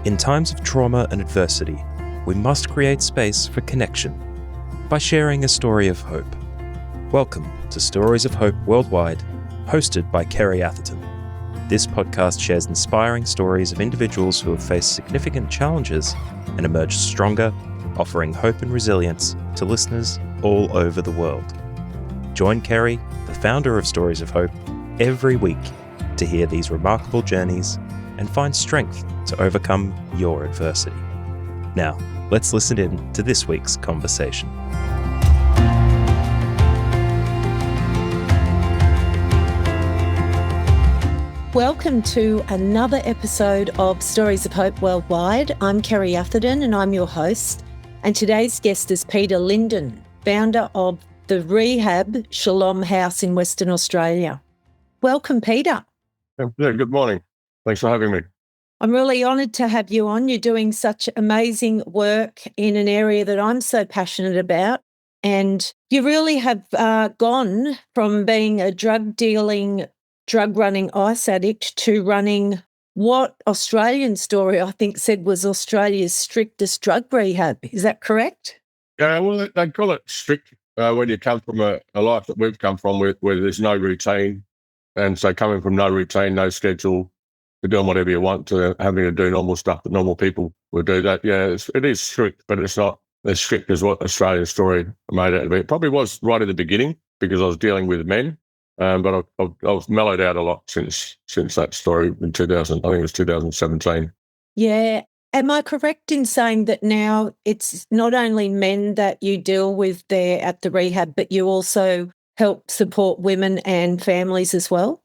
In times of trauma and adversity, we must create space for connection by sharing a story of hope. Welcome to Stories of Hope Worldwide, hosted by Kerry Atherton. This podcast shares inspiring stories of individuals who have faced significant challenges and emerged stronger, offering hope and resilience to listeners all over the world. Join Kerry, the founder of Stories of Hope, every week to hear these remarkable journeys and find strength to overcome your adversity. Now, let's listen in to this week's conversation. Welcome to another episode of Stories of Hope Worldwide. I'm Kerry Atherton and I'm your host. And today's guest is Peter Lyndon, founder of the rehab Shalom House in Western Australia. Welcome, Peter. Yeah, good morning. Thanks for having me. I'm really honoured to have you on. You're doing such amazing work in an area that I'm so passionate about. And you really have gone from being a drug-dealing, drug-running ice addict to running what Australian Story, I think, said was Australia's strictest drug rehab. Is that correct? Yeah, well, they call it strict when you come from a life that we've come from where there's no routine. And so coming from no routine, no schedule, to doing whatever you want, to having to do normal stuff that normal people would do, that, yeah, it is strict, but it's not as strict as what Australian Story made it to be. It probably was right at the beginning because I was dealing with men, but I've mellowed out a lot since that story in 2000, I think it was 2017. Yeah. Am I correct in saying that now it's not only men that you deal with there at the rehab, but you also help support women and families as well?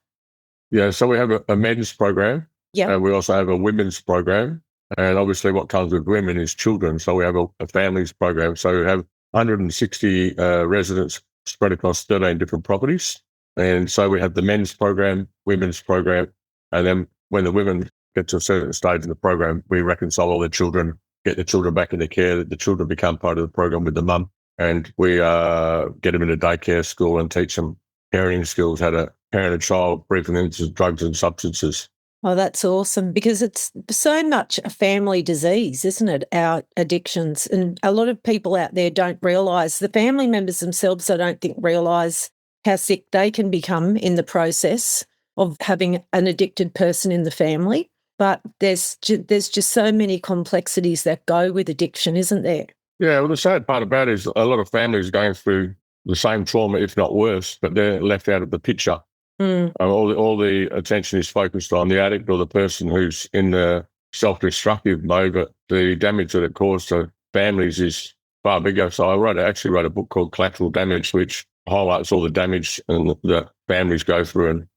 Yeah, so we have a men's program, and we also have a women's program, and obviously what comes with women is children. So we have a families program. So we have 160 residents spread across 13 different properties. And so we have the men's program, women's program, and then when the women get to a certain stage in the program, we reconcile all the children, get the children back into care, the children become part of the program with the mum, and we get them into daycare school and teach them parenting skills, how to parent a child free from into drugs and substances. Oh, that's awesome, because it's so much a family disease, isn't it, our addictions? And a lot of people out there don't realise, the family members themselves, I don't think, realise how sick they can become in the process of having an addicted person in the family. But there's just so many complexities that go with addiction, isn't there? Yeah, well, the sad part about it is a lot of families are going through the same trauma, if not worse, but they're left out of the picture. All the attention is focused on the addict or the person who's in the self-destructive mode, but the damage that it caused to families is far bigger. So I actually wrote a book called Collateral Damage, which highlights all the damage that families go through.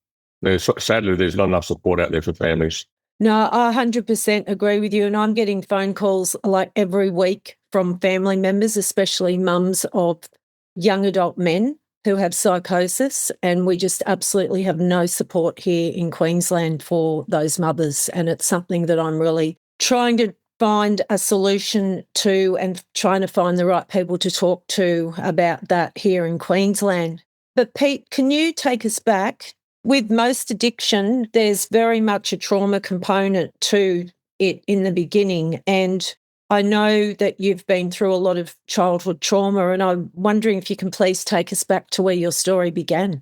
And sadly, there's not enough support out there for families. No, I 100% agree with you. And I'm getting phone calls like every week from family members, especially mums of young adult men who have psychosis, and we just absolutely have no support here in Queensland for those mothers. And it's something that I'm really trying to find a solution to and trying to find the right people to talk to about that here in Queensland. But Pete, can you take us back? With most addiction, there's very much a trauma component to it in the beginning. And I know that you've been through a lot of childhood trauma, and I'm wondering if you can please take us back to where your story began.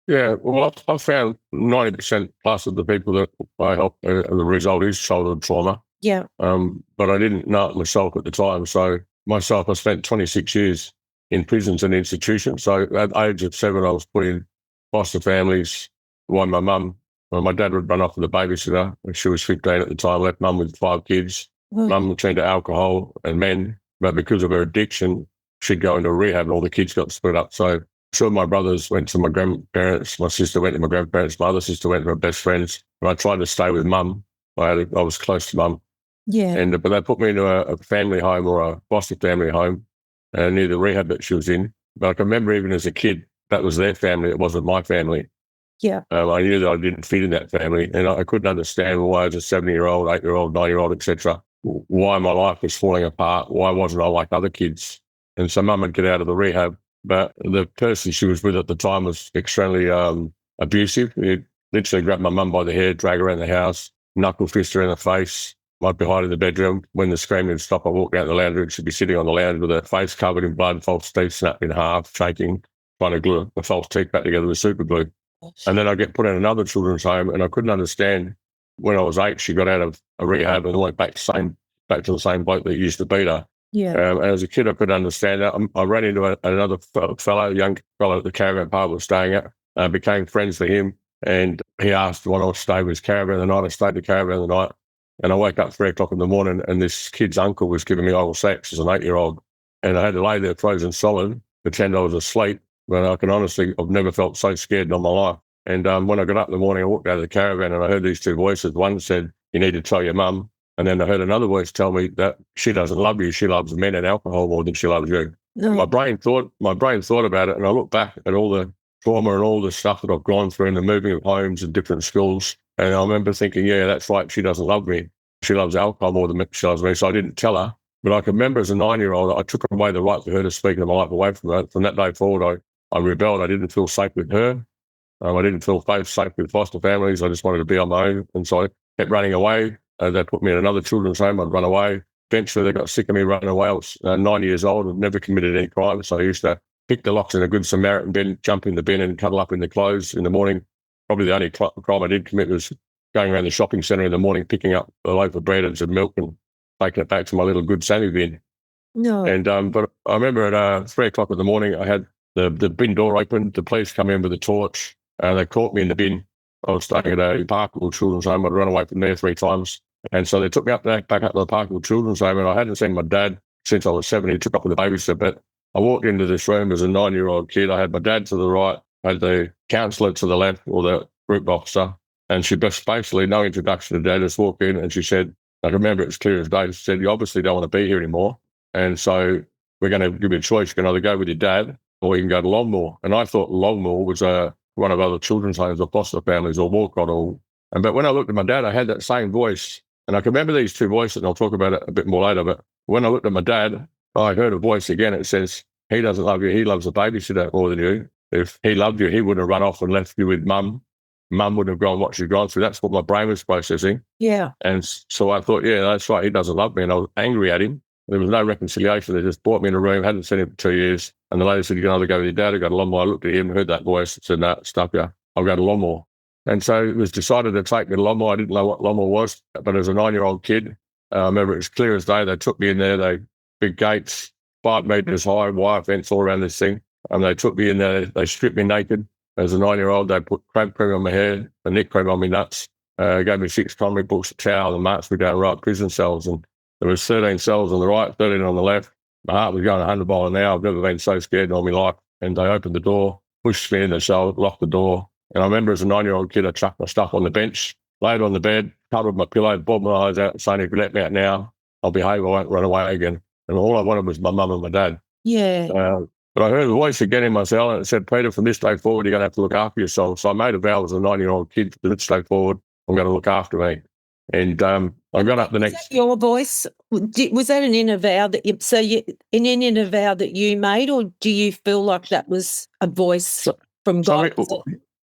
Yeah, well, I've found 90% plus of the people that I help, the result is childhood trauma. Yeah. But I didn't know it myself at the time. So myself, I spent 26 years in prisons and institutions. So at the age of 7, I was put in foster families while my dad would run off with a babysitter when she was 15 at the time, left mum with 5 kids. Mum turned to alcohol and men, but because of her addiction, she'd go into rehab and all the kids got split up. So two of my brothers went to my grandparents, my sister went to my grandparents, my other sister went to her best friends. And I tried to stay with mum. I was close to mum. Yeah. But they put me into a family home or a foster family home near the rehab that she was in. But I can remember even as a kid, that was their family. It wasn't my family. Yeah. I knew that I didn't fit in that family, and I couldn't understand why as a 7-year-old, 8-year-old, 9-year-old, etc., why my life was falling apart. Why wasn't I like other kids? And so mum would get out of the rehab, but the person she was with at the time was extremely abusive. He'd literally grab my mum by the hair, drag her around the house, knuckle fist her in the face. I'd be hiding in the bedroom. When the screaming would stop, I'd walk out the lounge room. She'd be sitting on the lounge with her face covered in blood, false teeth snapped in half, shaking, trying to glue the false teeth back together with super glue. And then I get put in another children's home, and I couldn't understand. When I was 8, she got out of a rehab and went back to the same bloke that used to beat her. Yeah. And as a kid, I couldn't understand that. I ran into another young fellow at the caravan park I was staying at. I became friends with him, and he asked when I was staying with his caravan the night. I stayed at the caravan the night, and I woke up 3 o'clock in the morning, and this kid's uncle was giving me oral sex as an 8-year-old, and I had to lay there frozen solid, pretend I was asleep. But I can honestly, I've never felt so scared in all my life. And when I got up in the morning, I walked out of the caravan, and I heard these two voices. One said, "You need to tell your mum." And then I heard another voice tell me that she doesn't love you. She loves men and alcohol more than she loves you. No. My brain thought about it, and I looked back at all the trauma and all the stuff that I've gone through in the moving of homes and different schools. And I remember thinking, yeah, that's right. She doesn't love me. She loves alcohol more than she loves me. So I didn't tell her. But I can remember as a 9-year-old, I took away the right for her to speak in my life away from her. From that day forward, I rebelled. I didn't feel safe with her. I didn't feel safe with foster families. I just wanted to be on my own. And so I kept running away. They put me in another children's home. I'd run away. Eventually, they got sick of me running away. I was 9 years old and never committed any crime. So I used to pick the locks in a good Samaritan bin, jump in the bin and cuddle up in the clothes in the morning. Probably the only crime I did commit was going around the shopping centre in the morning, picking up a loaf of bread and some milk and taking it back to my little good Sammy bin. No. And but I remember at 3 o'clock in the morning, I had the bin door open. The police come in with a torch. They caught me in the bin. I was staying at a Parkville Children's Home. I'd run away from there 3 times. And so they took me back up to the Parkville Children's Home, and I hadn't seen my dad since I was 7. He took up with the babysitter. But I walked into this room as a 9-year-old kid. I had my dad to the right, I had the counsellor to the left, or the group officer, and she basically, no introduction to Dad, just walked in and she said, I remember it as clear as day, she said, "You obviously don't want to be here anymore, and so we're going to give you a choice. You can either go with your dad or you can go to Longmore." And I thought Longmore was one of other children's homes or foster families or Walcott. But when I looked at my dad, I had that same voice. And I can remember these two voices, and I'll talk about it a bit more later. But when I looked at my dad, I heard a voice again. It says, "He doesn't love you. He loves the babysitter more than you. If he loved you, he wouldn't have run off and left you with mum. Mum wouldn't have gone what she'd gone through." That's what my brain was processing. Yeah. And so I thought, yeah, that's right. He doesn't love me. And I was angry at him. There was no reconciliation. They just brought me in a room, hadn't seen him for 2 years. And the lady said, "You can either go with your dad or go to Longmore." I looked at him, heard that voice, and said, "No, stop you. I'll go to Longmore." And so it was decided to take me to Longmore. I didn't know what Longmore was, but as a 9-year-old kid, I remember it was clear as day. They took me in there. They big gates, 5 metres high, wire fence all around this thing. And they took me in there. They stripped me naked. As a 9-year-old, they put crab cream on my hair, a nick cream on my nuts, gave me 6 comic books, a towel, and marched me down right prison cells. And there was 13 cells on the right, 13 on the left. My heart was going 100 miles an hour. I've never been so scared in all my life. And they opened the door, pushed me in the cell, locked the door. And I remember as a 9-year-old kid, I chucked my stuff on the bench, laid on the bed, cuddled my pillow, bobbed my eyes out, saying, "If you let me out now, I'll behave. I won't run away again." And all I wanted was my mum and my dad. Yeah. But I heard a voice again in my cell, and it said, "Peter, from this day forward, you're going to have to look after yourself." So I made a vow as a 9-year-old kid, from this day forward, I'm going to look after me. And I got up the next... Was that your voice? Was that an inner vow that an inner vow that you made, or do you feel like that was a voice from God?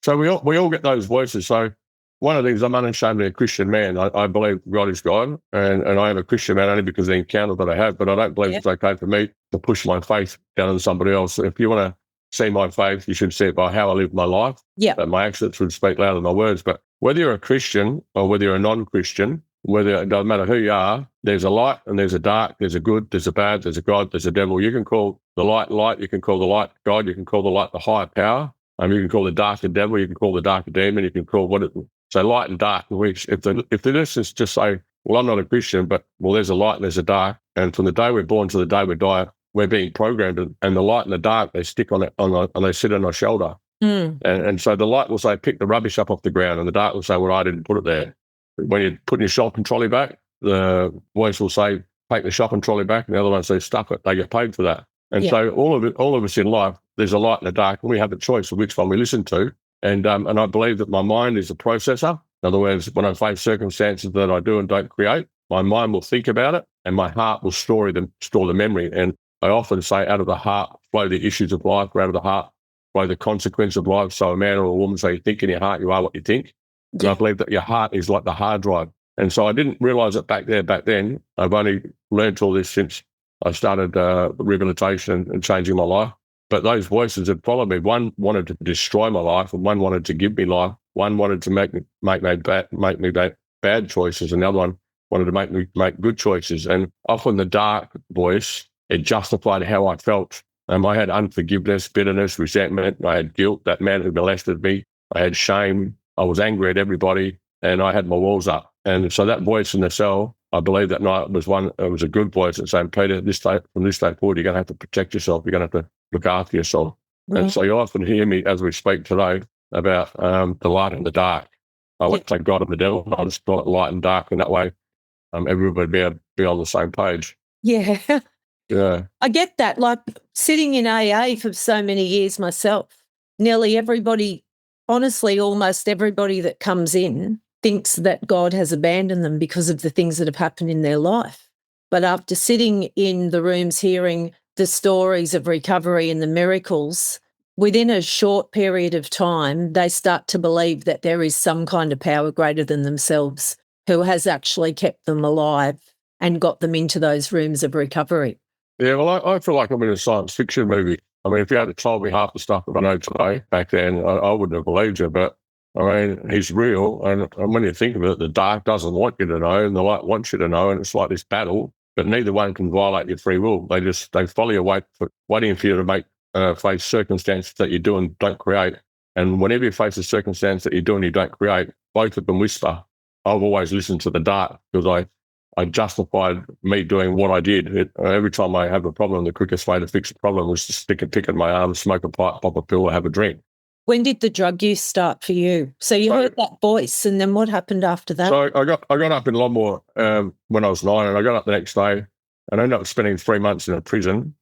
So we all get those voices. So one of the things, I'm unashamedly a Christian man. I believe God is God, and I am a Christian man only because of the encounter that I have, but I don't believe it's okay for me to push my faith down on somebody else. If you want to see my faith, you should see it by how I live my life. Yeah. But my actions would speak louder than my words. But whether you're a Christian or whether you're a non-Christian, it doesn't matter who you are, there's a light and there's a dark, there's a good, there's a bad, there's a God, there's a devil. You can call the light light, you can call the light God, you can call the light the higher power. You can call the dark the devil, you can call the dark a demon, you can call so light and dark. Which if the listeners just say, "Well, I'm not a Christian, but there's a light and there's a dark," and from the day we're born to the day we die, we're being programmed, and the light and the dark, they stick on it, and they sit on our shoulder. And so the light will say, "Pick the rubbish up off the ground," and the dark will say, "Well, I didn't put it there." When you're putting your shopping trolley back, the voice will say, "Take the shopping trolley back," and the other one says, "Stuff it." They get paid for that. And so all of us in life, there's a light and a dark, and we have the choice of which one we listen to. And I believe that my mind is a processor. In other words, when I face circumstances that I do and don't create, my mind will think about it, and my heart will store the memory. And I often say, out of the heart flow the issues of life, or out of the heart flow the consequence of life. So a man or a woman say, "You think in your heart, you are what you think." And I believe that your heart is like the hard drive. And so I didn't realise it back then. I've only learnt all this since I started rehabilitation and changing my life. But those voices had followed me. One wanted to destroy my life, and one wanted to give me life. One wanted to make me bad choices, and the other one wanted to make me make good choices. And often the dark voice, it justified how I felt. I had unforgiveness, bitterness, resentment. I had guilt, that man who molested me. I had shame. I was angry at everybody, and I had my walls up. And so that voice in the cell, I believe that night it was a good voice that saying, Peter, from this day forward, you're going to have to protect yourself. You're going to have to look after yourself. Right. And so you often hear me as we speak today about the light and the dark. I won't say God and the devil. I'll just call it light and dark. And that way, everybody would be on the same page. Yeah. Yeah. I get that. Like sitting in AA for so many years myself, nearly everybody, honestly, almost everybody that comes in thinks that God has abandoned them because of the things that have happened in their life. But after sitting in the rooms hearing the stories of recovery and the miracles, within a short period of time, they start to believe that there is some kind of power greater than themselves who has actually kept them alive and got them into those rooms of recovery. Yeah, well, I feel like I'm in a science fiction movie. I mean, if you had told me half the stuff that I know today, back then, I wouldn't have believed you. But, I mean, he's real. And when you think of it, the dark doesn't want you to know and the light wants you to know. And it's like this battle, but neither one can violate your free will. They follow you, waiting for you to face circumstances that you do and don't create. And whenever you face a circumstance that you do and you don't create, both of them whisper. I've always listened to the dark because I justified me doing what I did. Every time I have a problem, the quickest way to fix a problem was to stick a pick in my arm, smoke a pipe, pop a pill, or have a drink. When did the drug use start for you? So you heard that voice, and then what happened after that? So I got up in Longmore when I was 9, and I got up the next day, and I ended up spending 3 months in a prison.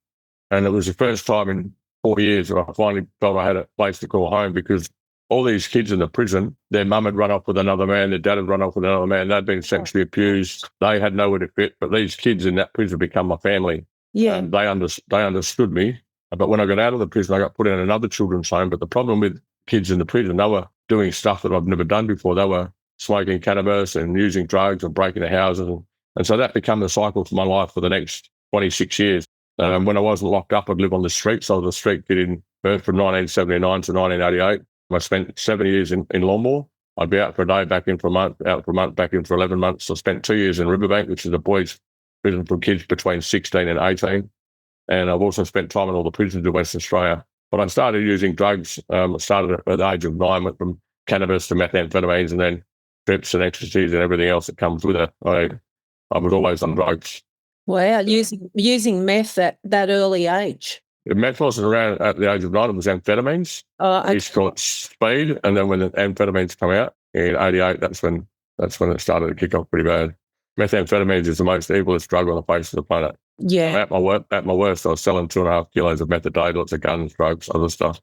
And it was the first time in 4 years that I finally felt I had a place to call home, because all these kids in the prison, their mum had run off with another man, their dad had run off with another man, they'd been sexually abused, they had nowhere to fit, but these kids in that prison become my family. Yeah. And they understood me. But when I got out of the prison, I got put in another children's home. But the problem with kids in the prison, they were doing stuff that I've never done before. They were smoking cannabis and using drugs and breaking the houses. And so that became the cycle for my life for the next 26 years. When I wasn't locked up, I'd live on the streets. I was a street kid in Perth from 1979 to 1988. I spent 7 years in Longmore. I'd be out for a day, back in for a month, out for a month, back in for 11 months. I spent 2 years in Riverbank, which is a boys' prison for kids between 16 and 18. And I've also spent time in all the prisons in Western Australia. But I started using drugs. I started at the age of 9, went from cannabis to methamphetamines and then strips and ecstasies and everything else that comes with it. I was always on drugs. Wow, using meth at that early age. Meth wasn't around at the age of 9, it was amphetamines. Okay. It's called speed. And then when the amphetamines come out in 88, that's when it started to kick off pretty bad. Methamphetamines is the most evilest drug on the face of the planet. Yeah. At my worst, I was selling 2.5 kilos of meth a day, lots of guns, drugs, other stuff.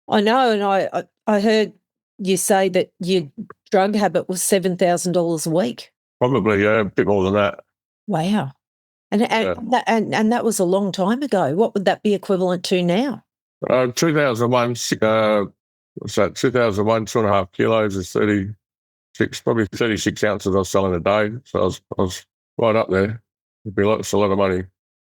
I know, and I heard you say that your drug habit was $7,000 a week. Probably, yeah, a bit more than that. Wow. And that was a long time ago. What would that be equivalent to now? 2001, what's that? 2001, 2.5 kilos is 36 ounces I was selling a day. So I was right up there. It'd be a lot of money.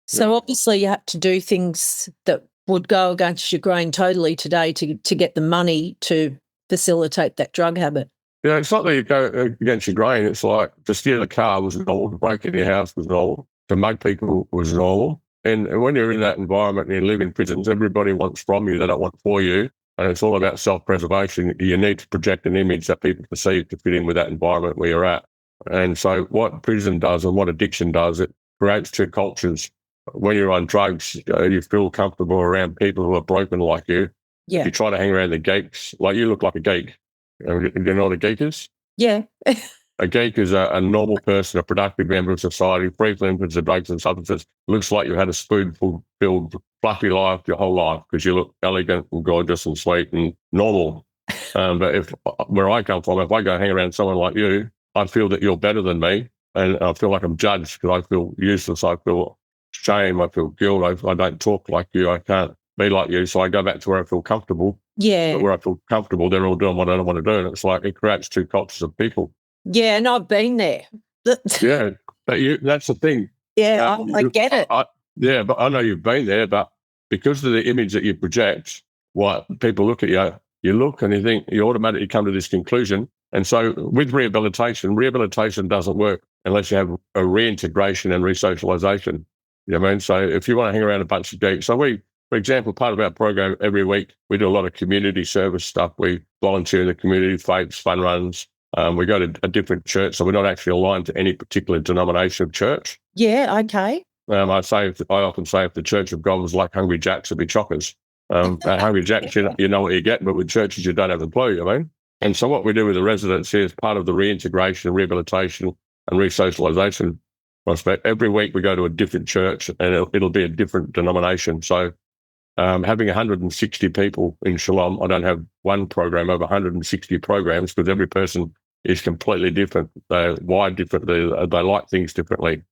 So obviously you had to do things that would go against your grain totally today to get the money to facilitate that drug habit. Yeah, it's not that you go against your grain. It's like to steal a car was normal, to break into your house was normal, to mug people was normal. And when you're in that environment and you live in prisons, everybody wants from you, they don't want for you. And it's all about self-preservation. You need to project an image that people perceive to fit in with that environment where you're at. And so what prison does and what addiction does, it creates two cultures. When you're on drugs, you feel comfortable around people who are broken like you. Yeah. You try to hang around the geeks. Like you look like a geek. You know what a geek is? Yeah. A geek is a normal person, a productive member of society, free from influence of drugs and substances. Looks like you've had a spoon-filled fluffy life your whole life because you look elegant and gorgeous and sweet and normal. But where I come from, if I go hang around someone like you, I feel that you're better than me, and I feel like I'm judged because I feel useless. I feel shame. I feel guilt. I don't talk like you. I can't be like you. So I go back to where I feel comfortable. Yeah. But where I feel comfortable, they're all doing what I don't want to do. And it's like it creates two cultures of people. Yeah, and I've been there. Yeah, but that's the thing. Yeah, I get it. Yeah, but I know you've been there, but because of the image that you project, what people look at you, you look and you think, you automatically come to this conclusion. And so with rehabilitation doesn't work unless you have a reintegration and resocialization. You know what I mean? So if you want to hang around a bunch of geeks, so we, for example, part of our program every week, we do a lot of community service stuff. We volunteer in the community, faiths, fun runs. We go to a different church, so we're not actually aligned to any particular denomination of church. Yeah, okay. I often say if the Church of God was like Hungry Jack's, it'd be chockers. At Hungry Jack's, you know what you get, but with churches, you don't have a clue, I mean. And so what we do with the residents here is part of the reintegration, rehabilitation and resocialisation prospect. Every week we go to a different church and it'll be a different denomination. So having 160 people in Shalom, I don't have one program over 160 programs because every person is completely different. They're wired differently. They like things differently.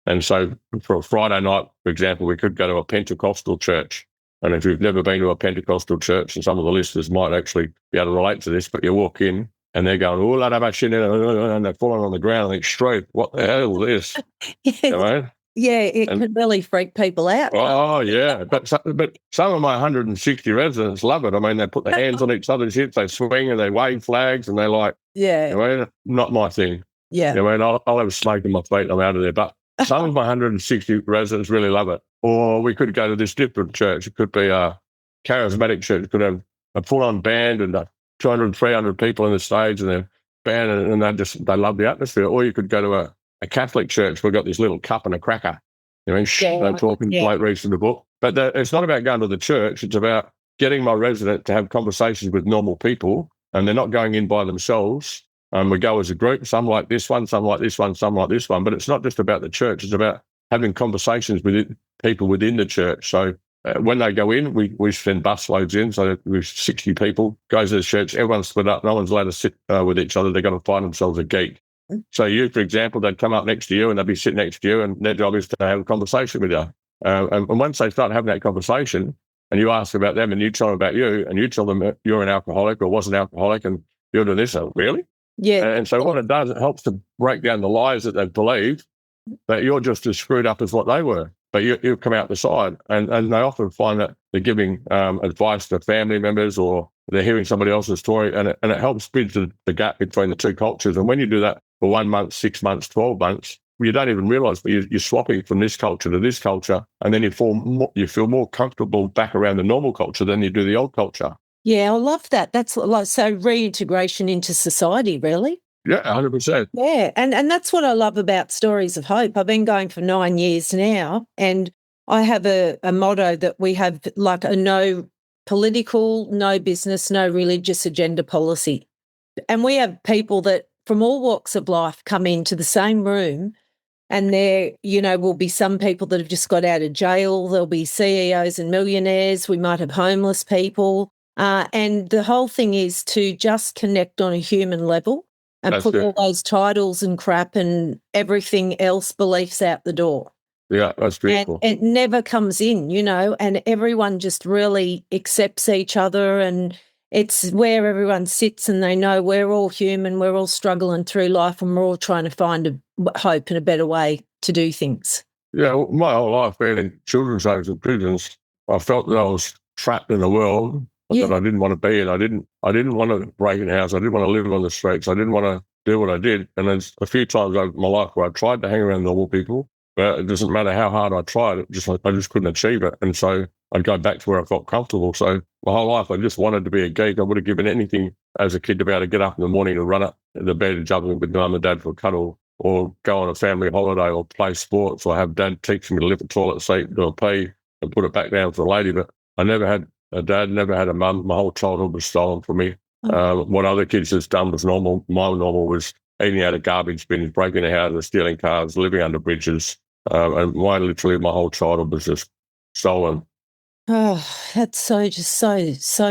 And so for a Friday night, for example, we could go to a Pentecostal church. And if you've never been to a Pentecostal church, and some of the listeners might actually be able to relate to this, but you walk in and they're going, oh, and they're falling on the ground and they straight, what the hell is this? Yeah, You know? Yeah, it can really freak people out. Oh, yeah. But some of my 160 residents love it. I mean, they put their hands on each other's hips, they swing and they wave flags and they're like, yeah, you know, not my thing. Yeah. You know, I'll have a smoke in my feet and I'm out of there. But some of my 160 residents really love it. Or we could go to this different church. It could be a charismatic church. It could have a full-on band and 200, 300 people in the stage and they're band and they love the atmosphere. Or you could go to a Catholic church. We've got this little cup and a cracker. You know, don't talk in late reads in the book. But it's not about going to the church. It's about getting my resident to have conversations with normal people and they're not going in by themselves. We go as a group, some like this one, some like this one, some like this one. But it's not just about the church. It's about having conversations with people within the church. So when they go in, we send bus loads in. So we've 60 people, goes to the church, everyone's split up. No one's allowed to sit with each other. They've got to find themselves a geek. So you, for example, they'd come up next to you and they'd be sitting next to you and their job is to have a conversation with you. And once they start having that conversation and you ask about them and you tell them about you and you tell them you're an alcoholic or was an alcoholic and you're doing this, really? Yeah. And so what it does, it helps to break down the lies that they've believed that you're just as screwed up as what they were. But you've come out the side. And they often find that they're giving advice to family members or they're hearing somebody else's story and it helps bridge the gap between the two cultures. And when you do that for 1 month, 6 months, 12 months, you don't even realise, but you're swapping from this culture to this culture. And then you feel more comfortable back around the normal culture than you do the old culture. Yeah, I love that. That's like, so reintegration into society, really. Yeah, 100%. Yeah, and that's what I love about Stories of Hope. I've been going for 9 years now, and I have a motto that we have like a no political, no business, no religious agenda policy. And we have people that from all walks of life come into the same room and there, will be some people that have just got out of jail. There'll be CEOs and millionaires. We might have homeless people. And the whole thing is to just connect on a human level and put all those titles and crap and everything else, beliefs out the door. Yeah, that's beautiful. And it never comes in, and everyone just really accepts each other and it's where everyone sits and they know we're all human, we're all struggling through life and we're all trying to find a hope and a better way to do things. Yeah, well, my whole life being in children's homes and prisons, I felt that I was trapped in a world that I didn't want to be in. I didn't want to break in a house. I didn't want to live on the streets. I didn't want to do what I did. And there's a few times over my life where I tried to hang around normal people, but it doesn't matter how hard I tried, I just couldn't achieve it. And so I'd go back to where I felt comfortable. So my whole life, I just wanted to be a geek. I would have given anything as a kid to be able to get up in the morning and run up to the bed and jump in with mum and dad for a cuddle, or go on a family holiday, or play sports, or have dad teach me to lift a toilet seat, do a pee and put it back down for the lady. But I never had a dad, never had a mum. My whole childhood was stolen from me. What other kids has done was normal. My normal was eating out of garbage bins, breaking into houses, stealing cars, living under bridges. And literally my whole childhood was just stolen. Oh, that's so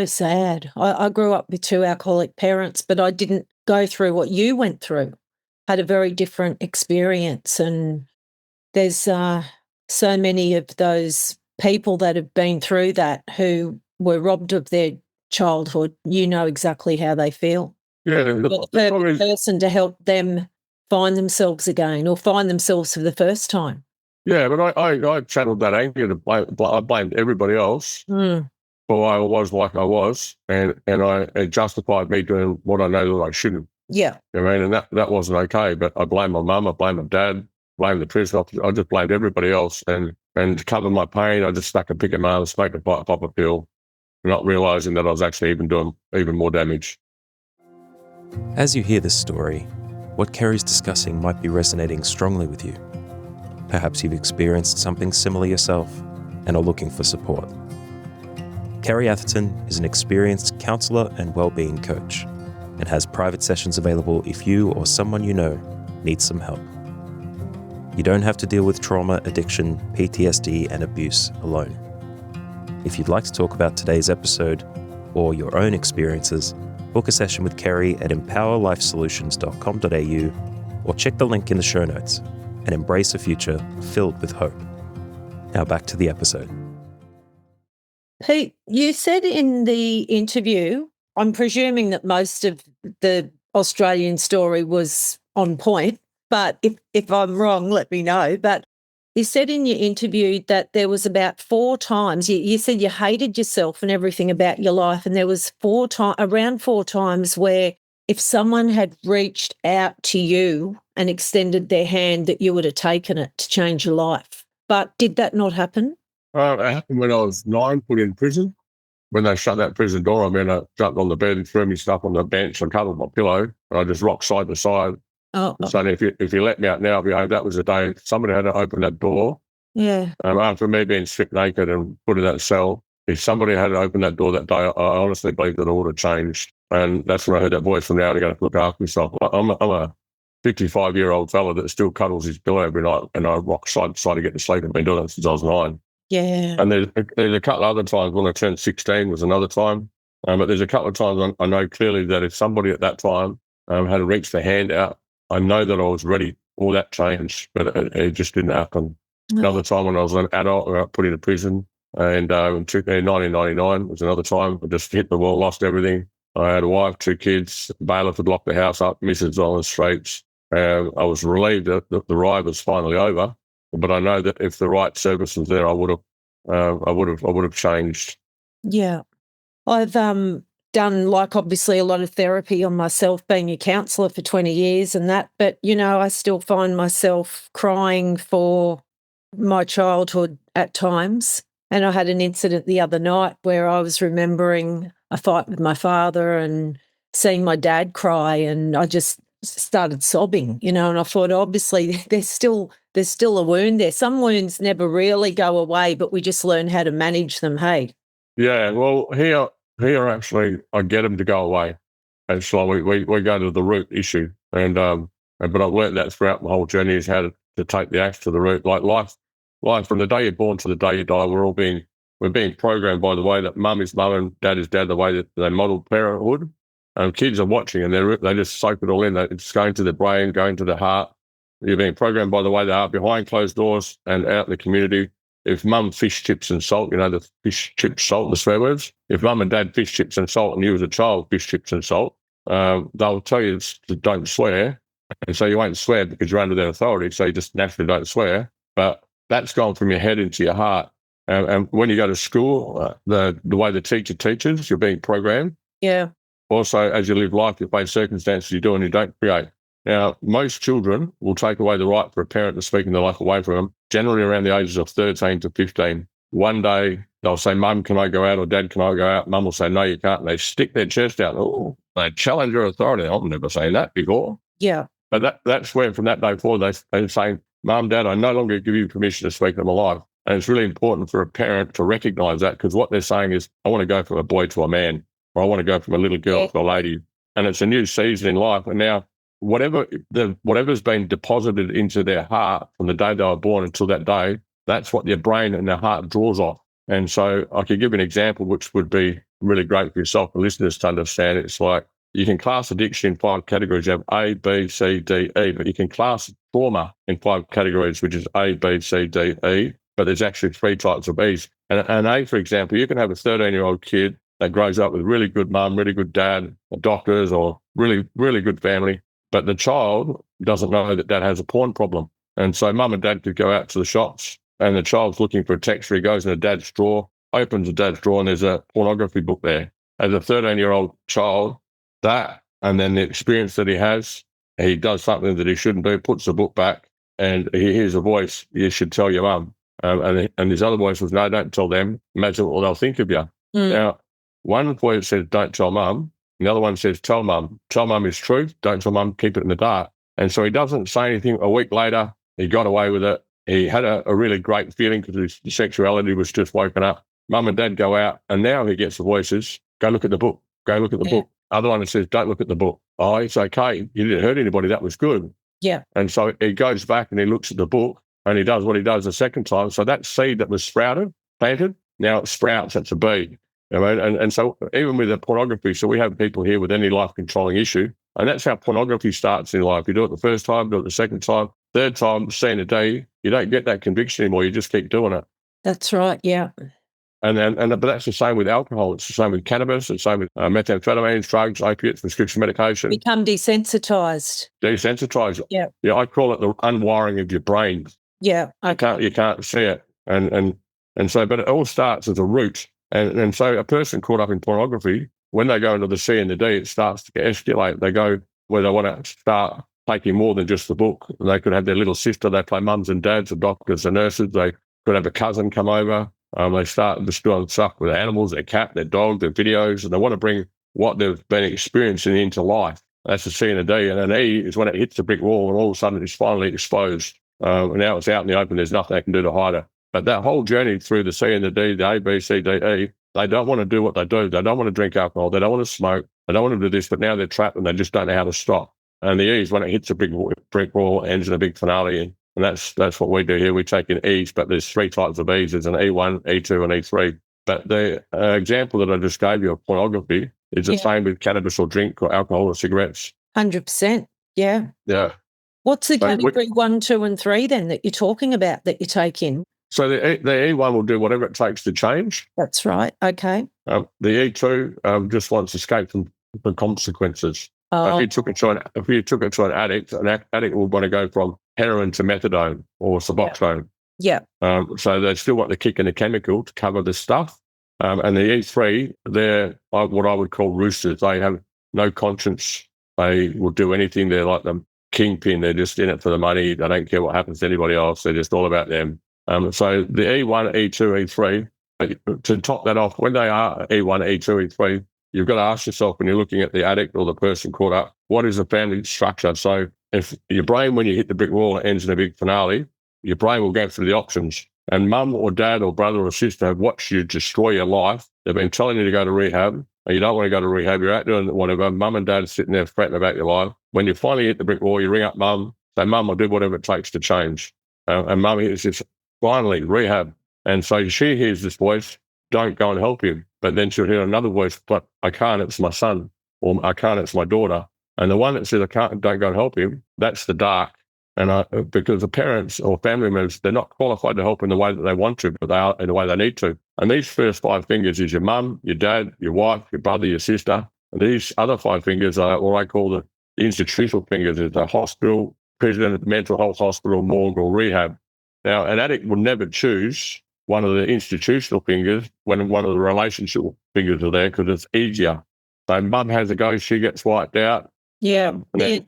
sad. I grew up with 2 alcoholic parents, but I didn't go through what you went through. Had a very different experience, and there's so many of those people that have been through that who were robbed of their childhood. You know exactly how they feel. Yeah, the perfect person to help them find themselves again or find themselves for the first time. Yeah, but I channeled that anger I blamed everybody else Mm. for why I was like I was, and it justified me doing what I know that I shouldn't. Yeah. You know what I mean? And that wasn't okay. But I blamed my mum, I blamed my dad, blamed the prison officer. I just blamed everybody else. And to cover my pain, I just stuck a pick in my arm, smoked a pop a pill, not realising that I was actually doing even more damage. As you hear this story, what Kerry's discussing might be resonating strongly with you. Perhaps you've experienced something similar yourself and are looking for support. Kerry Atherton is an experienced counsellor and wellbeing coach and has private sessions available if you or someone you know needs some help. You don't have to deal with trauma, addiction, PTSD, and abuse alone. If you'd like to talk about today's episode or your own experiences, book a session with Kerry at empowerlifesolutions.com.au or check the link in the show notes and embrace a future filled with hope. Now back to the episode. Pete, you said in the interview, I'm presuming that most of the Australian story was on point, but if I'm wrong, let me know. But you said in your interview that there was about 4 times, you said you hated yourself and everything about your life, and there was around 4 times where if someone had reached out to you and extended their hand that you would have taken it to change your life. But did that not happen? It happened when I was 9, put in prison. When they shut that prison door, I jumped on the bed and threw me stuff on the bench and covered my pillow, and I just rocked side to side. Oh. So if you let me out now, that was the day somebody had to open that door. Yeah. After me being stripped naked and put in that cell, if somebody had opened that door that day, I honestly believe that it would have changed. And that's when I heard that voice from now, I'm going to look after myself. I'm a 55-year-old fella that still cuddles his pillow every night, and I rock side to side to get to sleep. I've been doing it since I was 9. Yeah. And there's a couple of other times when I turned 16 was another time. But there's a couple of times I know clearly that if somebody at that time had reached the hand out, I know that I was ready for that change, but it just didn't happen. No. Another time when I was an adult, I got put into prison, and in 1999 was another time. I just hit the wall, lost everything. I had a wife, 2 kids. Bailiff had locked the house up, Mrs. on the streets. I was relieved that the ride was finally over, but I know that if the right service was there, I would have changed. Yeah, I've done obviously a lot of therapy on myself, being a counsellor for 20 years and that, but I still find myself crying for my childhood at times. And I had an incident the other night where I was remembering a fight with my father and seeing my dad cry, and I just started sobbing, and I thought, obviously there's still a wound there. Some wounds never really go away, but we just learn how to manage them, hey? Yeah, well, here actually I get them to go away. And so we go to the root issue. And but I've learned that throughout my whole journey is how to take the axe to the root. Like life from the day you're born to the day you die, we're being programmed by the way that mum is mum and dad is dad, the way that they model parenthood. And kids are watching and they just soak it all in. It's going to their brain, going to their heart. You're being programmed by the way they are behind closed doors and out in the community. If mum fish chips and salt, the fish chips, salt, the swear words. If mum and dad fish chips and salt and you as a child fish chips and salt, they'll tell you to don't swear. And so you won't swear because you're under their authority. So you just naturally don't swear. But that's gone from your head into your heart. And when you go to school, the way the teacher teaches, you're being programmed. Yeah. Also, as you live life, you face circumstances you do and you don't create. Now, most children will take away the right for a parent to speak in their life away from them, generally around the ages of 13 to 15. One day, they'll say, Mum, can I go out? Or Dad, can I go out? Mum will say, no, you can't. And they stick their chest out. Oh, they challenge your authority. I've never seen that before. Yeah. But that's where from that day forward, they're saying, Mum, Dad, I no longer give you permission to speak in my life. And it's really important for a parent to recognise that, because what they're saying is, I want to go from a boy to a man, or I want to go from a little girl to a lady. And it's a new season in life. And now, whatever's been deposited into their heart from the day they were born until that day, that's what their brain and their heart draws off. And so I could give an example which would be really great for yourself and listeners to understand. It's like you can class addiction in 5 categories. You have A, B, C, D, E, but you can class trauma in 5 categories, which is A, B, C, D, E, but there's actually 3 types of E's. And A, for example, you can have a 13-year-old kid that grows up with really good mum, really good dad, doctors, or really, really good family. But the child doesn't know that dad has a porn problem. And so mum and dad could go out to the shops and the child's looking for a text. He goes in a dad's drawer, opens the dad's drawer, and there's a pornography book there. As a 13-year-old child, that, and then the experience that he has, he does something that he shouldn't do, puts the book back, and he hears a voice, you should tell your mum. And his other voice was, no, don't tell them. Imagine what they'll think of you. Now, one voice says, don't tell mum. The other one says, tell mum. Tell mum is truth. Don't tell mum, keep it in the dark. And so he doesn't say anything. A week later, he got away with it. He had a really great feeling because his sexuality was just woken up. Mum and dad go out, and now he gets the voices, go look at the book, go look at the book. Other one that says, don't look at the book. Oh, it's okay. You didn't hurt anybody. That was good. Yeah. And so he goes back and he looks at the book and he does what he does the second time. So that seed that was sprouted, planted, now it sprouts. That's a bee. You know, and so even with the pornography, so we have people here with any life-controlling issue, and that's how pornography starts in life. You do it the first time, do it the second time, third time, seeing a day, you don't get that conviction anymore. You just keep doing it. That's right, yeah. But that's the same with alcohol. It's the same with cannabis. It's the same with methamphetamines, drugs, opiates, prescription medication. Become desensitized. Desensitized. Yeah. Yeah, I call it the unwiring of your brain. Yeah. Okay. You can't see it. And so, but it all starts as a root. And so a person caught up in pornography, when they go into the C and the D, it starts to escalate. They go where they want to start taking more than just the book. They could have their little sister. They play mums and dads, the doctors and nurses. They could have a cousin come over. They start just doing stuff with animals, their cat, their dog, their videos, and they want to bring what they've been experiencing into life. That's the C and the D. And an E is when it hits the brick wall and all of a sudden it's finally exposed. Now it's out in the open. There's nothing they can do to hide it. But that whole journey through the C and the D, the A, B, C, D, E, they don't want to do what they do. They don't want to drink alcohol. They don't want to smoke. They don't want to do this, but now they're trapped and they just don't know how to stop. And the E is when it hits a big brick wall, ends in a big finale. And that's what we do here. We take in E's, but there's three types of E's. There's an E1, E2, and E3. But the example that I just gave you of pornography is the same with cannabis or drink or alcohol or cigarettes. 100%. Yeah. Yeah. What's the category 1, 2, and 3 then that you're talking about that you take in? So the E1 will do whatever it takes to change. That's right. Okay. The E2 just wants to escape from the consequences. If you took it to an addict will want to go from heroin to methadone or Suboxone. Yeah. So they still want the kick and the chemical to cover the stuff. And the E3, they're what I would call roosters. They have no conscience. They will do anything. They're like the kingpin. They're just in it for the money. They don't care what happens to anybody else. They're just all about them. So the E1, E2, E3, to top that off, when they are E1, E2, E3, you've got to ask yourself when you're looking at the addict or the person caught up, what is the family structure? So if your brain, when you hit the brick wall, it ends in a big finale, your brain will go through the options. And mum or dad or brother or sister have watched you destroy your life. They've been telling you to go to rehab, and you don't want to go to rehab. You're out doing whatever. Mum and dad are sitting there fretting about your life. When you finally hit the brick wall, you ring up mum, say, mum, I'll do whatever it takes to change. And mum hears this, finally, rehab. And so she hears this voice, don't go and help him. But then she'll hear another voice, but I can't, it's my son, or I can't, it's my daughter. And the one that says, I can't, don't go and help him, that's the dark. And because the parents or family members, they're not qualified to help in the way that they want to, but they are in the way they need to. And these first 5 fingers is your mum, your dad, your wife, your brother, your sister. And these other 5 fingers are what I call the institutional fingers. It's a hospital, prison, mental health hospital, morgue, or rehab. Now, an addict will never choose one of the institutional fingers when one of the relationship fingers are there because it's easier. So mum has a go, she gets wiped out. Yeah,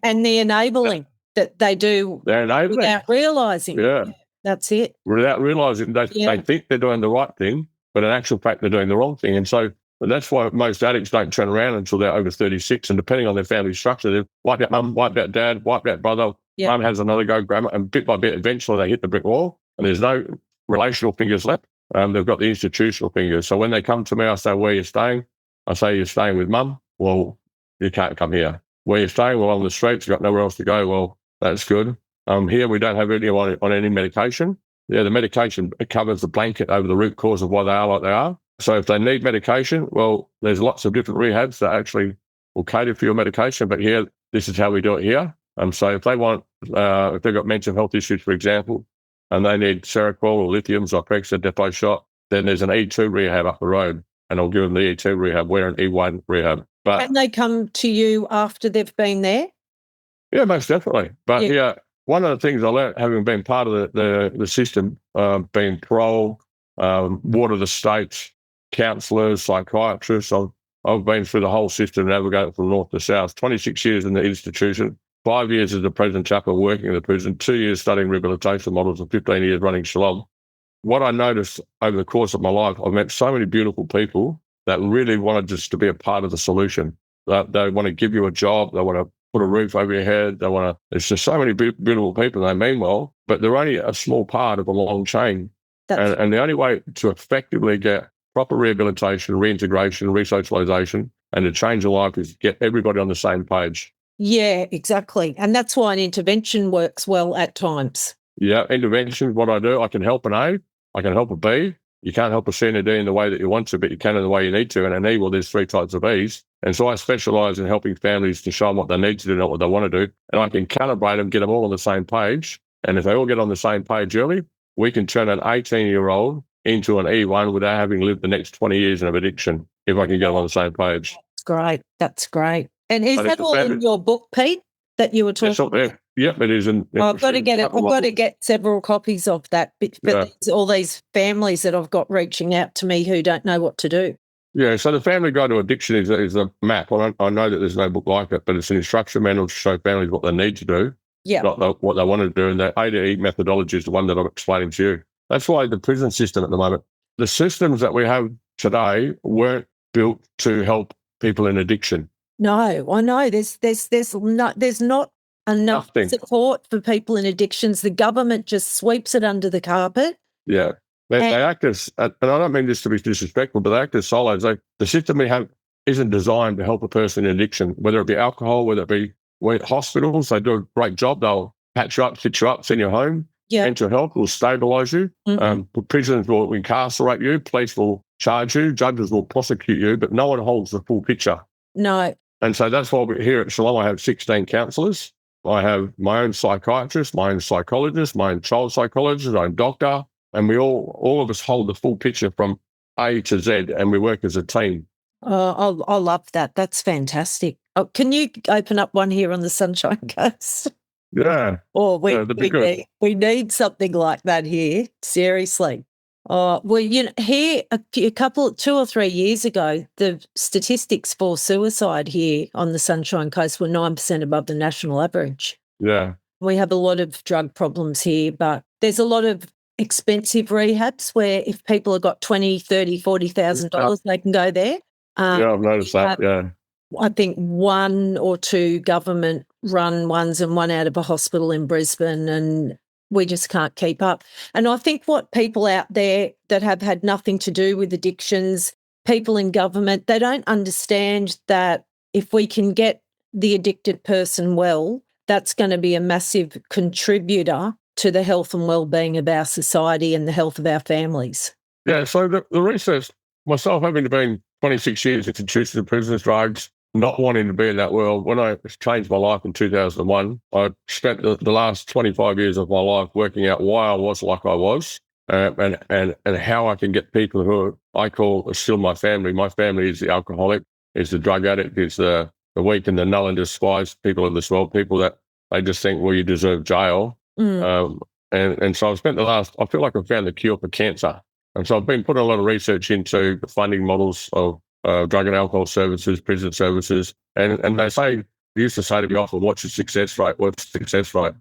and the enabling that they do without realising. Yeah. That's it. Without realising, they think they're doing the right thing, but in actual fact, they're doing the wrong thing. And so that's why most addicts don't turn around until they're over 36. And depending on their family structure, they've wiped out mum, wiped out dad, wiped out brother. Yeah. Mum has another go, grandma, and bit by bit, eventually they hit the brick wall and there's no relational fingers left. They've got the institutional fingers. So when they come to me, I say, where are you staying? I say, you're staying with mum? Well, you can't come here. Where are you staying? Well, on the streets, you've got nowhere else to go. Well, that's good. Here we don't have anyone on any medication. Yeah, the medication covers the blanket over the root cause of why they are like they are. So if they need medication, well, there's lots of different rehabs that actually will cater for your medication. But here, this is how we do it here. So if they want, if they've got mental health issues, for example, and they need Seroquel or lithium, Zyprexa, depot shot, then there's an E2 rehab up the road, and I'll give them the E2 rehab. We're an E1 rehab. But can they come to you after they've been there? Yeah, most definitely. But Yeah. one of the things I learned, having been part of the system, being parole, ward of the states, counsellors, psychiatrists, I've been through the whole system, navigating from north to south, 26 years in the institution, 5 years as a prison chaplain working in the prison, 2 years studying rehabilitation models, and 15 years running Shalom. What I noticed over the course of my life, I've met so many beautiful people that really wanted just to be a part of the solution. They want to give you a job. They want to put a roof over your head. There's just so many beautiful people. They mean well, but they're only a small part of a long chain. And the only way to effectively get proper rehabilitation, reintegration, resocialization, and to change your life is get everybody on the same page. Yeah, exactly. And that's why an intervention works well at times. Yeah, intervention, what I do, I can help an A, I can help a B. You can't help a C and a D in the way that you want to, but you can in the way you need to. And an E, well, there's 3 types of E's. And so I specialise in helping families to show them what they need to do, not what they want to do. And I can calibrate them, get them all on the same page. And if they all get on the same page early, we can turn an 18-year-old into an E1 without having lived the next 20 years of addiction, if I can get them on the same page. That's great. That's great. And is that all in your book, Pete, that you were talking about? Yep, it is. I've got to get it. I've got to get several copies of that. But there's all these families that I've got reaching out to me who don't know what to do. Yeah, so the Family Guide to Addiction is a map. I know that there's no book like it, but it's an instruction manual to show families what they need to do, not what they want to do. And the A to E methodology is the one that I'm explaining to you. That's why the prison system at the moment, the systems that we have today weren't built to help people in addiction. No, I know. There's not enough support for people in addictions. The government just sweeps it under the carpet. Yeah. They act as, and I don't mean this to be disrespectful, but they act as silos. The system we have isn't designed to help a person in addiction, whether it be alcohol, whether it be hospitals. They do a great job. They'll patch you up, fit you up, send you home. Yeah. Mental health will stabilise you. Mm-hmm. Prisons will incarcerate you. Police will charge you. Judges will prosecute you, but no one holds the full picture. No. And so that's why we're here at Shalom. I have 16 counsellors. I have my own psychiatrist, my own psychologist, my own child psychologist, my own doctor. And we all of us hold the full picture from A to Z, and we work as a team. Oh, I love that. That's fantastic. Oh, can you open up one here on the Sunshine Coast? Yeah. Oh, we need something like that here. Seriously. Well, here a couple, 2 or 3 years ago, the statistics for suicide here on the Sunshine Coast were 9% above the national average. Yeah. We have a lot of drug problems here, but there's a lot of expensive rehabs where if people have got $20,000, $30,000, $40,000, they can go there. Yeah, I've noticed that. Yeah. I think 1 or 2 government-run ones and one out of a hospital in Brisbane, and we just can't keep up. And I think what people out there that have had nothing to do with addictions, people in government, they don't understand that if we can get the addicted person well, that's going to be a massive contributor to the health and well-being of our society and the health of our families. Yeah, so the research, myself having been 26 years institutions, prisons, drugs, not wanting to be in that world, when I changed my life in 2001, I spent the last 25 years of my life working out why I was like I was and how I can get people who I call still my family. My family is the alcoholic, is the drug addict, is the weak and the null and despised people in this world, people that they just think, well, you deserve jail. And so I've spent I feel like I've found the cure for cancer. And so I've been putting a lot of research into the funding models of drug and alcohol services, prison services. And they used to say to me often, what's your success rate? What's success rate?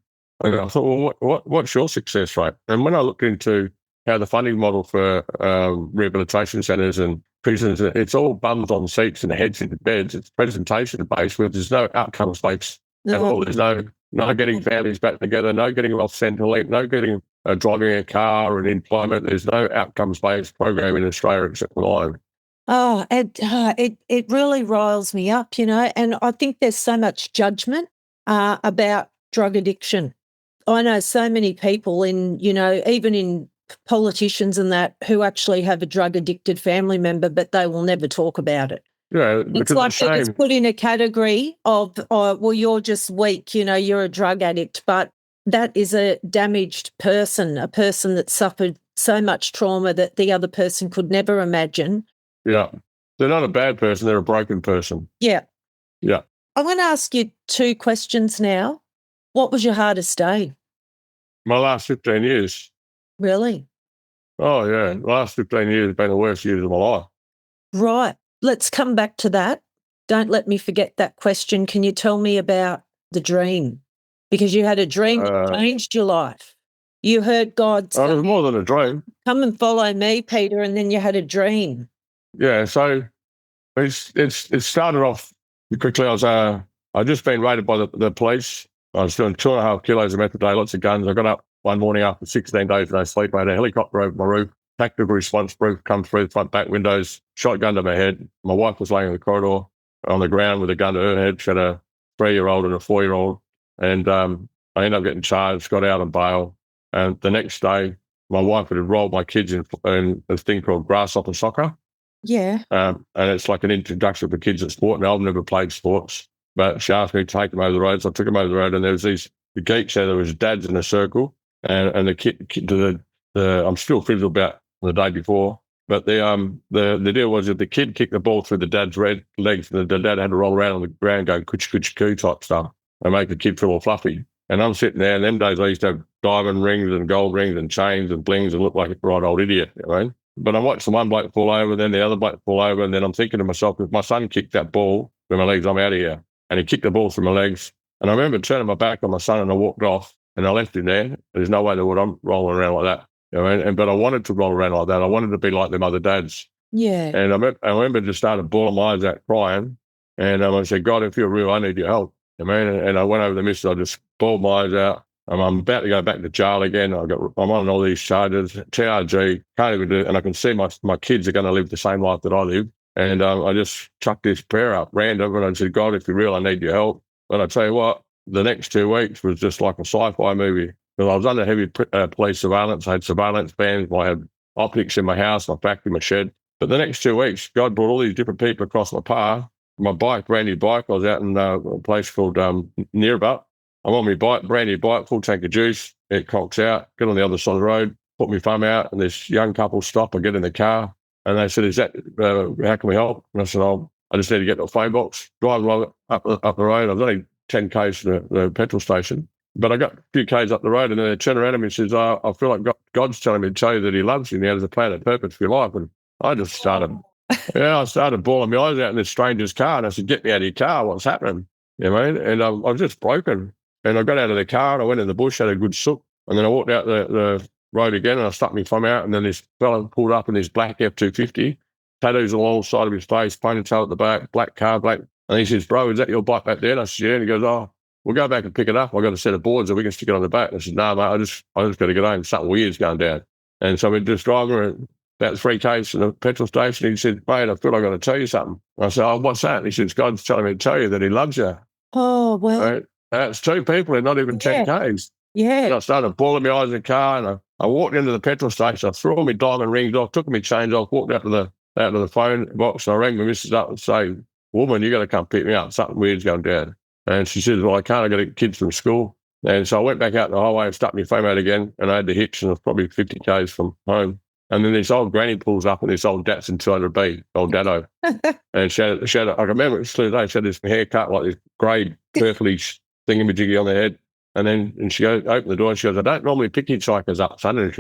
And I thought, well, what's your success rate? And when I looked into how the funding model for rehabilitation centres and prisons, it's all bums on seats and heads into beds. It's presentation-based where there's no outcomes-based at all. There's no getting families back together, no getting off Centrelink, no getting driving a car and employment. There's no outcomes-based program in Australia except mine. Oh, it really riles me up, and I think there's so much judgment about drug addiction. I know so many people even in politicians and that who actually have a drug-addicted family member, but they will never talk about it. Yeah, it's like it's put in a category of, well, you're just weak, you're a drug addict, but that is a damaged person, a person that suffered so much trauma that the other person could never imagine. Yeah. They're not a bad person, they're a broken person. Yeah. Yeah. I'm going to ask you 2 questions now. What was your hardest day? My last 15 years. Really? Oh, yeah. The last 15 years have been the worst years of my life. Right. Let's come back to that. Don't let me forget that question. Can you tell me about the dream? Because you had a dream that changed your life. You heard God say, it was more than a dream. come and follow me, Peter, and then you had a dream. Yeah, so it started off quickly. I'd just been raided by the police. I was doing 2.5 kilos of meth a day, lots of guns. I got up one morning after 16 days no sleep. I had a helicopter over my roof, tactical response roof come through the front back windows, shotgun to my head. My wife was laying in the corridor on the ground with a gun to her head. She had a 3-year-old and a 4-year-old. And I ended up getting charged, got out on bail. And the next day, my wife had enrolled my kids in a thing called grasshopper soccer. Yeah. And it's like an introduction for kids at sport. Now, I've never played sports, but she asked me to take them over the road. So I took them over the road, and there was the geeks there. There was dads in a circle, and the kid I'm still frizzled about the day before. But the deal was that the kid kicked the ball through the dad's red legs, and the dad had to roll around on the ground going coo type stuff and make the kid feel all fluffy. And I'm sitting there, and them days I used to have diamond rings and gold rings and chains and blings and look like a right old idiot, you know? But I watched the one bloke fall over, then the other bloke fall over, and then I'm thinking to myself, if my son kicked that ball through my legs, I'm out of here. And he kicked the ball through my legs. And I remember turning my back on my son, and I walked off, and I left him there. There's no way that I'm rolling around like that. You know, but I wanted to roll around like that. I wanted to be like them other dads. Yeah. And I remember just started bawling my eyes out, crying. And I said, God, if you're real, I need your help. I mean, and I went over the missus. I just bawled my eyes out. I'm about to go back to jail again. I'm on all these charges, TRG, can't even do it. And I can see my kids are going to live the same life that I live. And I just chucked this prayer up random, and I said, God, if you're real, I need your help. But I tell you what, the next 2 weeks was just like a sci-fi movie. Because I was under heavy police surveillance. I had surveillance bands. I had optics in my house, my factory, my shed. But the next 2 weeks, God brought all these different people across my path. My bike, brand new bike. I was out in a place called Nearbutt. I'm on my bike, brand new bike, full tank of juice. It cocks out, get on the other side of the road, put my thumb out, and this young couple stop. I get in the car, and they said, how can we help? And I said, I just need to get to a phone box, drive along up the road. I was only 10 k's to the petrol station, but I got a few k's up the road, and then they turn around at me and says, I feel like God's telling me to tell you that he loves you and he has a plan and purpose for your life. And I just started, I started bawling my eyes out in this stranger's car, and I said, get me out of your car, what's happening? You know what I mean? And I was just broken. And I got out of the car, and I went in the bush, had a good sook, and then I walked out the road again, and I stuck my thumb out, and then this fella pulled up in his black F-250, tattoos along the side of his face, ponytail at the back, black car, black. And he says, bro, is that your bike back there? And I said, yeah. And he goes, we'll go back and pick it up. I've got a set of boards that we can stick it on the back. And I said, no, mate, I just got to get home. Something weird's going down. And so we're just driving about 3 k's to the petrol station. He said, mate, I feel like I've got to tell you something. And I said, what's that? And he says, God's telling me to tell you that he loves you. Oh, well. Right? It's 2 people and not even 10 k's. Yeah. And I started bawling my eyes in the car, and I walked into the petrol station. I threw all my diamond rings off, took my chains off, walked out to the phone box, and I rang my missus up and say, woman, you got to come pick me up. Something weird's going down. And she says, well, I can't. I got to get kids from school. And so I went back out the highway and stuck my phone out again, and I had the hitch, and it was probably 50 k's from home. And then this old granny pulls up in this old Datsun 200B, old Dado. And she had, I can remember it was today, she had this haircut, like this grey, purplish thingamajiggy on the head. And she goes, open the door, and she goes, I don't normally pick hitchhikers up, son.